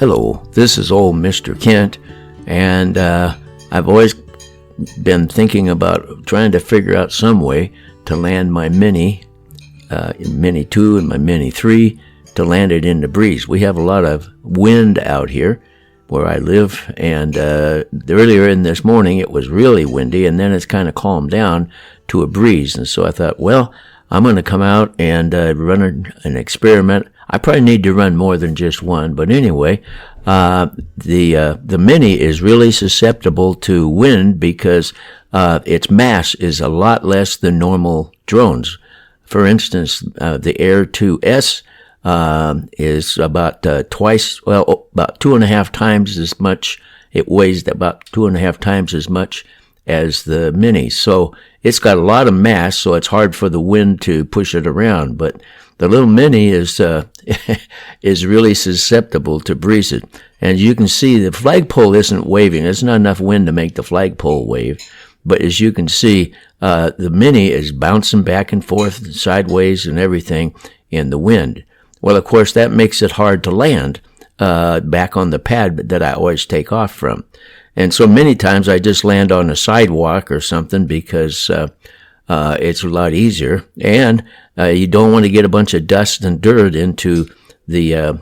Hello, this is old Mr. Kent, and I've always been thinking about trying to figure out some way to land my Mini 2 and my Mini 3 to land it in the breeze. We have a lot of wind out here where I live, and earlier in this morning it was really windy, and then it's kind of calmed down to a breeze. And so I thought, well, I'm going to come out and run an experiment. I probably need to run more than just one, but anyway, the Mini is really susceptible to wind because its mass is a lot less than normal drones. For instance, the Air 2S is about about 2.5 times as much. It weighs about 2.5 times as much as the Mini. So it's got a lot of mass, so it's hard for the wind to push it around. But the little Mini is is really susceptible to breezes. And you can see the flagpole isn't waving. There's not enough wind to make the flagpole wave. But as you can see, the Mini is bouncing back and forth, sideways and everything in the wind. Well, of course, that makes it hard to land back on the pad that I always take off from. And so many times I just land on a sidewalk or something because it's a lot easier. And you don't want to get a bunch of dust and dirt into the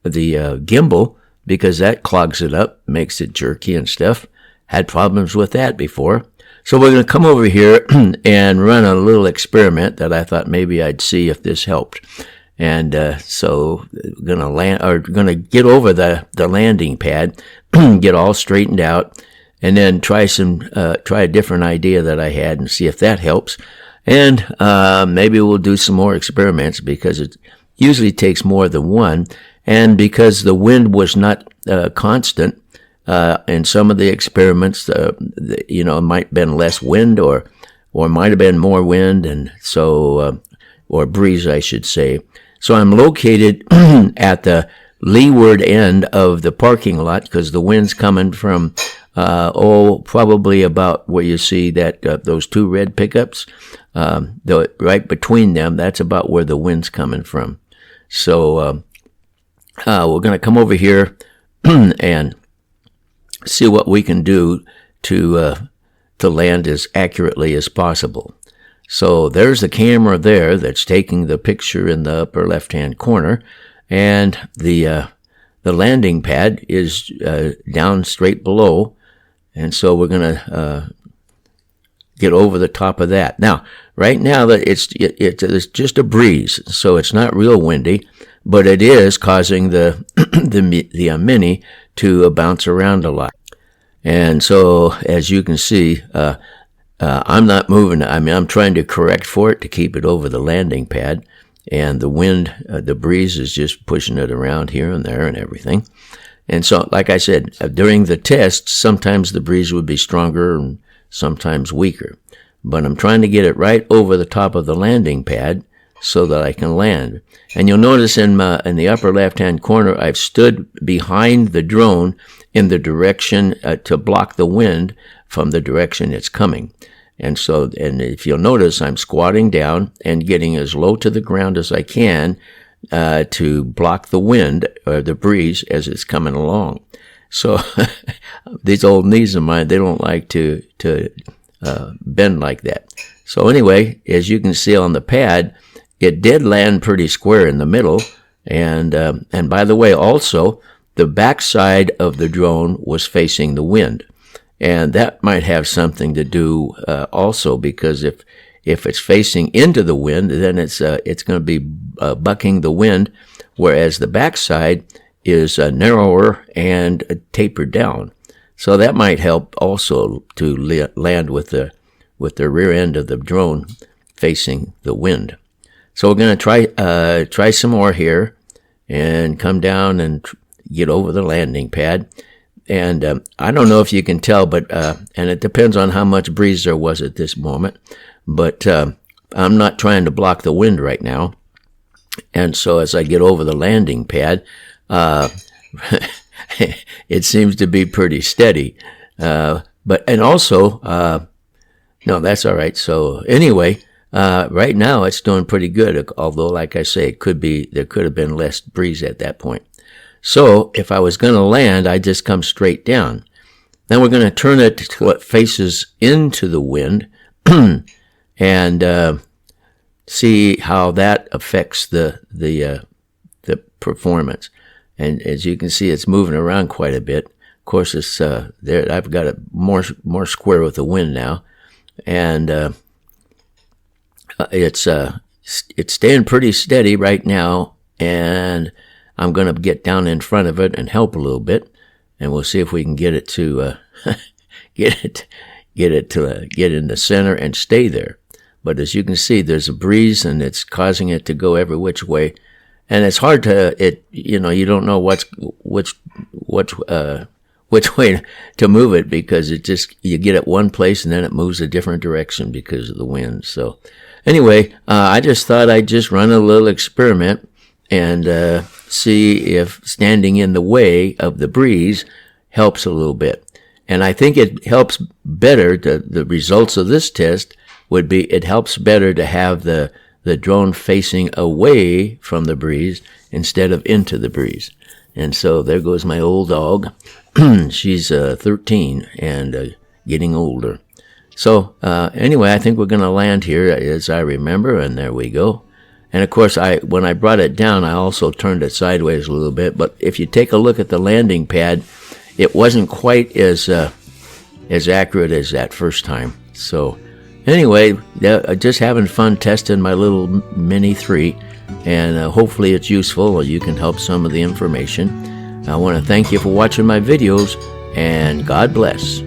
gimbal because that clogs it up, makes it jerky and stuff. Had problems with that before. So we're going to come over here and run a little experiment that I thought maybe I'd see if this helped. And so we're going to get over the landing pad, get all straightened out, and then try a different idea that I had and see if that helps. And maybe we'll do some more experiments because it usually takes more than one. And because the wind was not constant, in some of the experiments, it might have been less wind or might have been more wind, and so or breeze, I should say. So I'm located at the leeward end of the parking lot because the wind's coming from probably about where you see that those two red pickups, right between them. That's about where the wind's coming from. So we're going to come over here and see what we can do to land as accurately as possible. So there's the camera there that's taking the picture in the upper left-hand corner, and the landing pad is down straight below, and so we're going to get over the top of that. Now, right now it's just a breeze, so it's not real windy, but it is causing the Mini to bounce around a lot. And so, as you can see, I'm not moving. I mean, I'm trying to correct for it to keep it over the landing pad, and the wind, the breeze is just pushing it around here and there and everything. And so, like I said, during the tests, sometimes the breeze would be stronger and sometimes weaker. But I'm trying to get it right over the top of the landing pad so that I can land. And you'll notice in the upper left-hand corner, I've stood behind the drone in the direction to block the wind from the direction it's coming. And if you'll notice, I'm squatting down and getting as low to the ground as I can to block the wind or the breeze as it's coming along. So these old knees of mine, they don't like to bend like that. So anyway, as you can see on the pad, it did land pretty square in the middle. And by the way, also, the backside of the drone was facing the wind. And that might have something to do also, because if it's facing into the wind, then it's going to be bucking the wind, whereas the backside is narrower and tapered down. So that might help also to land with the rear end of the drone facing the wind. So we're going to try some more here and come down and get over the landing pad. And I don't know if you can tell, but and it depends on how much breeze there was at this moment. But I'm not trying to block the wind right now. And so as I get over the landing pad, it seems to be pretty steady. No, that's all right. So anyway, right now it's doing pretty good. Although, like I say, there could have been less breeze at that point. So if I was going to land, I just come straight down. Then we're going to turn it till it faces into the wind and see how that affects the performance. And as you can see, it's moving around quite a bit. Of course, it's there. I've got it more square with the wind now, and it's staying pretty steady right now. And I'm going to get down in front of it and help a little bit, and we'll see if we can get it to get in the center and stay there. But as you can see, there's a breeze, and it's causing it to go every which way. And it's hard you don't know which way to move it, because you get it one place and then it moves a different direction because of the wind. So anyway, I just thought I'd just run a little experiment and see if standing in the way of the breeze helps a little bit. And I think it helps better. The results of this test would be it helps better to have the drone facing away from the breeze instead of into the breeze. And so there goes my old dog. She's 13 and getting older. So anyway, I think we're going to land here as I remember, and there we go. And of course, when I brought it down, I also turned it sideways a little bit. But if you take a look at the landing pad, it wasn't quite as accurate as that first time. So anyway, just having fun testing my little Mini 3, and hopefully it's useful, or you can help some of the information. I want to thank you for watching my videos, and God bless.